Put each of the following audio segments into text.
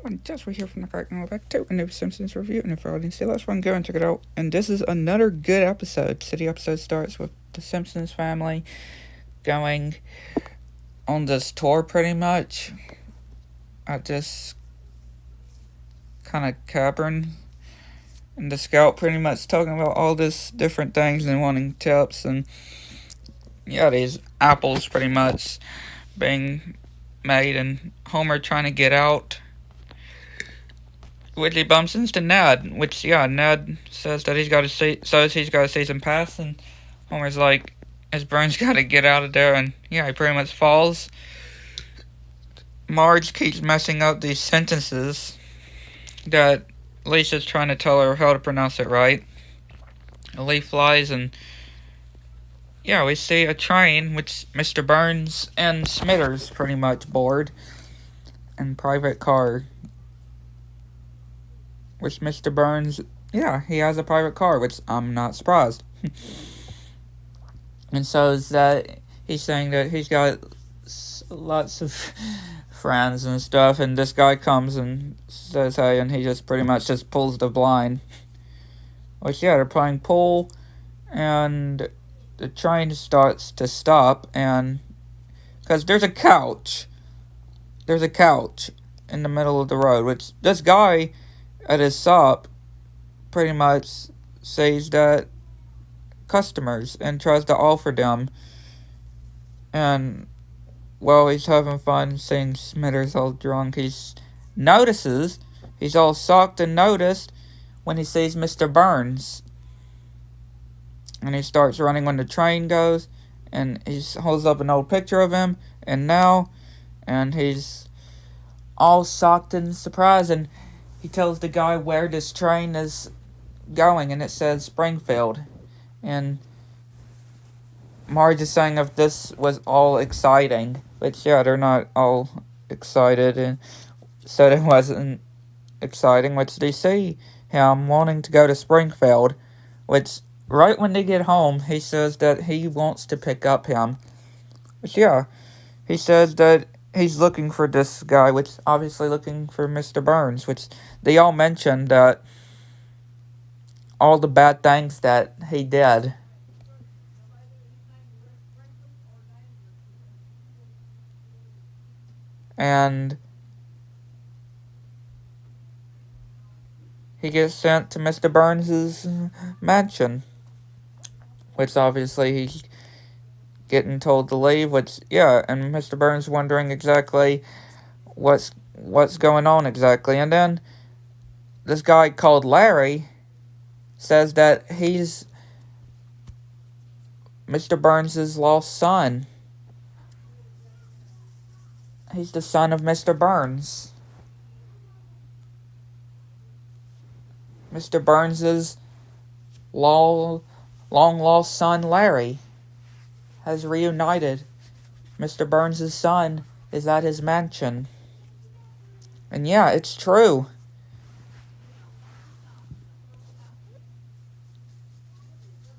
And just we're here from the crack and back to a new Simpsons review. And if I didn't see the last one, go and check it out. And this is another good episode. So the episode starts with the Simpsons family going on this tour pretty much at this kind of cavern. And the scout pretty much talking about all this different things and wanting tips. And yeah, these apples pretty much being made. And Homer trying to get out, which he bumps into Ned, which, yeah, Ned says that he's got to see some pass, and Homer's like, his brain's got to get out of there, and, yeah, he pretty much falls. Marge keeps messing up these sentences that Lisa's trying to tell her how to pronounce it right. A leaf flies, and, yeah, we see a train, which Mr. Burns and Smithers pretty much board, and private car. Which Mr. Burns, yeah, he has a private car, which I'm not surprised. And so is that he's saying that he's got lots of friends and stuff, and this guy comes and says hey, and he just pretty much just pulls the blind. Which, yeah, they're playing pool, and the train starts to stop, and because there's a couch in the middle of the road, which this guy at his shop pretty much says that customers and tries to offer them, and while he's having fun seeing Smithers all drunk, he's all shocked and noticed when he sees Mr. Burns, and he starts running when the train goes, and he holds up an old picture of him and he's all shocked and surprised, and he tells the guy where this train is going, and it says Springfield. And Marge is saying if this was all exciting, which, yeah, they're not all excited, and said it wasn't exciting, which they see him wanting to go to Springfield, which right when they get home, he says that he wants to pick up him. Which, yeah, he says that he's looking for this guy, which obviously looking for Mr. Burns, which they all mentioned that all the bad things that he did. And he gets sent to Mr. Burns's mansion, which obviously he's getting told to leave, which, yeah, and Mr. Burns wondering exactly what's going on exactly. And then this guy called Larry says that he's Mr. Burns' lost son. He's the son of Mr. Burns. Mr. Burns' long lost son Larry has reunited. Mr. Burns' son is at his mansion. And yeah, it's true.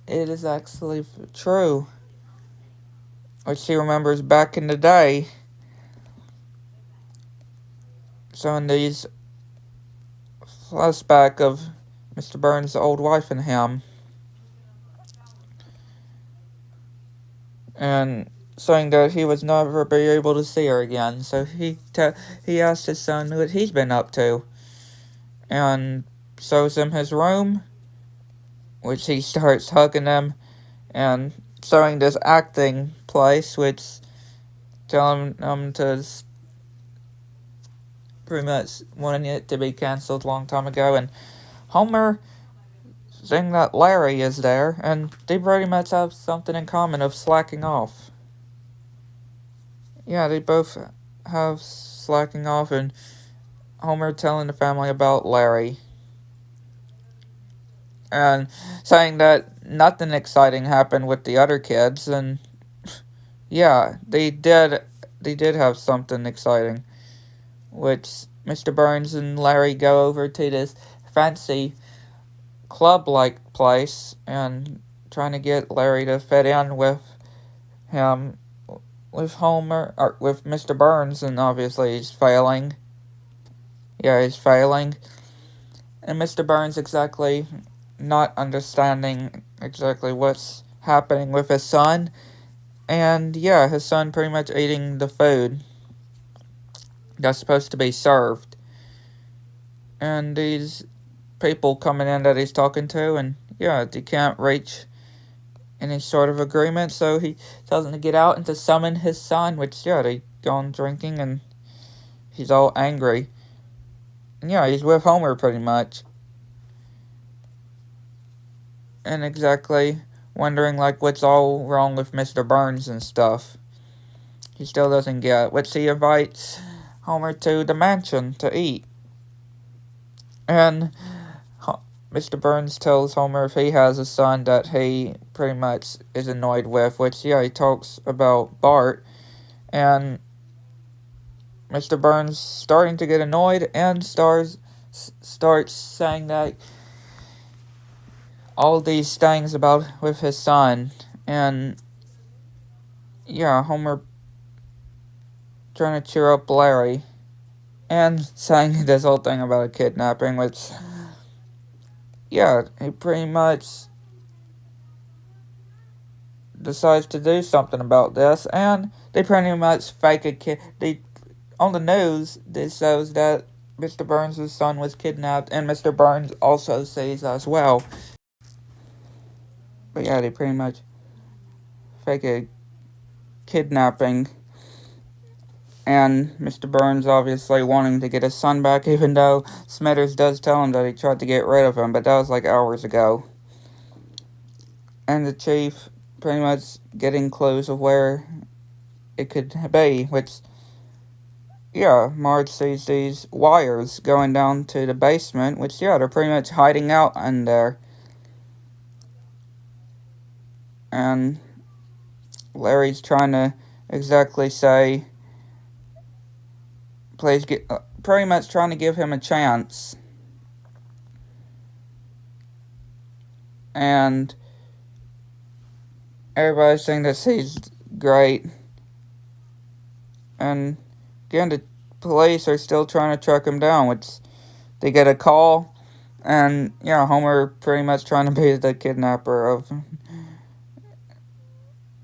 It is actually true. Which he remembers back in the day. So in these flashback of Mr. Burns' old wife and him, and saying that he would never be able to see her again. So he asked his son what he's been up to, and shows him his room, which he starts hugging him, and showing this acting place, which telling him to pretty much wanting it to be cancelled a long time ago, and Homer saying that Larry is there, and they pretty much have something in common of slacking off. Yeah, they both have slacking off, and Homer telling the family about Larry, and saying that nothing exciting happened with the other kids, and yeah, they did have something exciting, which Mr. Burns and Larry go over to this fancy club-like place and trying to get Larry to fit in with him, with Homer, or with Mr. Burns, and obviously he's failing. yeah, he's failing. And Mr. Burns exactly not understanding exactly what's happening with his son. And yeah, his son pretty much eating the food that's supposed to be served. And these people coming in that he's talking to, and yeah, they can't reach any sort of agreement, so he tells them to get out and to summon his son, which, yeah, they go on drinking, and he's all angry. And yeah, he's with Homer pretty much. And exactly wondering, like, what's all wrong with Mr. Burns and stuff. He still doesn't get, which he invites Homer to the mansion to eat. And Mr. Burns tells Homer if he has a son that he pretty much is annoyed with, which, yeah, he talks about Bart. And Mr. Burns starting to get annoyed and starts saying that all these things about with his son. And yeah, Homer trying to cheer up Larry and saying this whole thing about a kidnapping, which, yeah, he pretty much decides to do something about this, and they pretty much fake a kid. They on the news, this shows that Mr. Burns' son was kidnapped, and Mr. Burns also sees as well. But yeah, they pretty much fake a kidnapping, and Mr. Burns obviously wanting to get his son back, even though Smithers does tell him that he tried to get rid of him, but that was like hours ago. And the chief pretty much getting clues of where it could be, which, yeah, Marge sees these wires going down to the basement, which, yeah, they're pretty much hiding out in there. And Larry's trying to exactly say, please get, pretty much trying to give him a chance. And everybody's saying that he's great. And again, the police are still trying to track him down, which they get a call. And, yeah, Homer pretty much trying to be the kidnapper of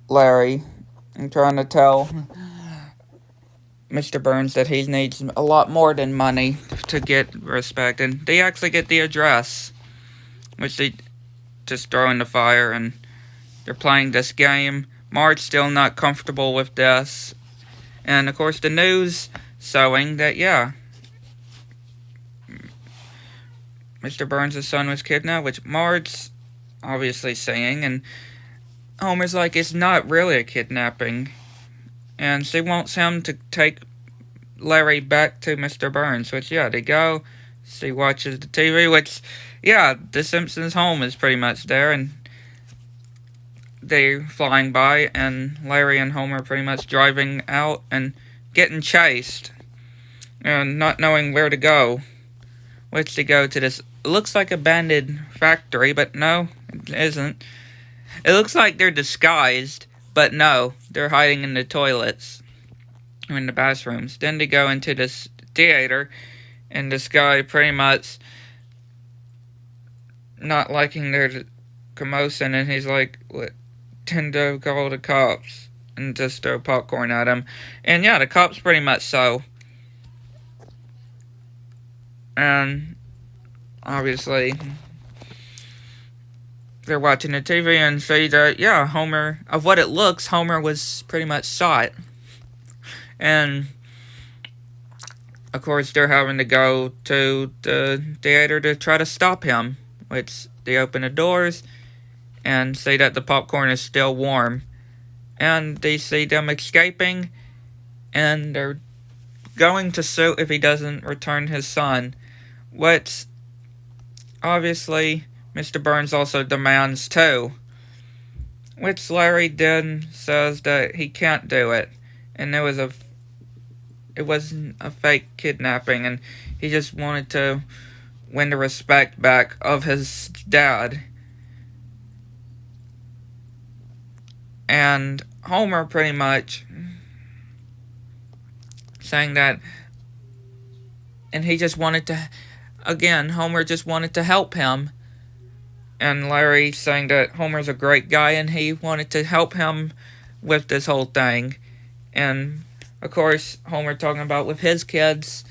Larry and trying to tell Mr. Burns that he needs a lot more than money to get respect. And they actually get the address, which they just throw in the fire, and they're playing this game. Marge's still not comfortable with this. And, of course, the news showing that, yeah, Mr. Burns' son was kidnapped, which Marge's obviously saying, and Homer's like, it's not really a kidnapping. And she wants him to take Larry back to Mr. Burns, which, yeah, they go. She watches the TV, which, yeah, the Simpsons home is pretty much there, and they're flying by, and Larry and Homer pretty much driving out and getting chased and not knowing where to go. Which they go to this, looks like abandoned factory, but no, it isn't. It looks like they're disguised, but no, they're hiding in the toilets, or in the bathrooms. Then they go into this theater, and this guy pretty much not liking their commotion, and he's like, what, tend to call the cops, and just throw popcorn at him. And yeah, the cops pretty much so. And obviously, they're watching the TV and see that, yeah, Homer, of what it looks, Homer was pretty much shot. And, of course, they're having to go to the theater to try to stop him, which they open the doors and see that the popcorn is still warm. And they see them escaping, and they're going to sue if he doesn't return his son, which, obviously, Mr. Burns also demands too, which Larry then says that he can't do it, and it wasn't a fake kidnapping, and he just wanted to win the respect back of his dad. And Homer pretty much saying that and he just wanted to, again, Homer just wanted to help him. And Larry saying that Homer's a great guy and he wanted to help him with this whole thing. And of course, Homer talking about with his kids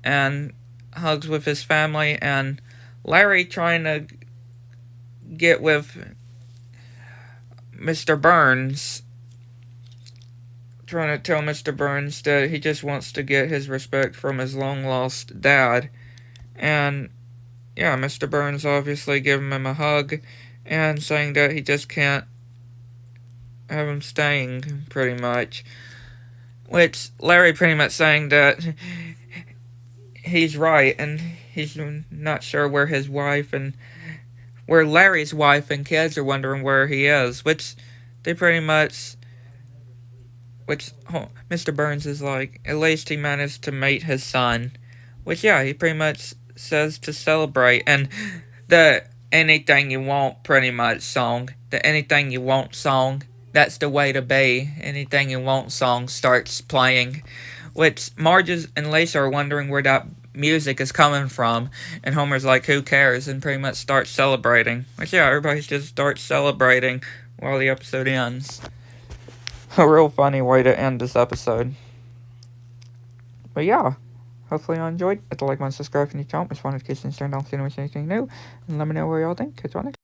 and hugs with his family, and Larry trying to get with Mr. Burns, trying to tell Mr. Burns that he just wants to get his respect from his long lost dad. And yeah, Mr. Burns obviously giving him a hug and saying that he just can't have him staying, pretty much. Which Larry pretty much saying that he's right, and he's not sure where his wife and where Larry's wife and kids are wondering where he is, which they pretty much, which Mr. Burns is like, at least he managed to meet his son, which yeah, he pretty much says to celebrate. And the anything you want pretty much song, the anything you want song, that's the way to be. Anything you want song starts playing, which Marge and Lisa are wondering where that music is coming from, and Homer's like, who cares, and pretty much starts celebrating. Which yeah, everybody just starts celebrating while the episode ends. A real funny way to end this episode. But yeah, hopefully you enjoyed. Hit the like button, subscribe if you need to. It's fun to kiss and turn down, see anything new, and let me know what y'all think. Catch y'all next.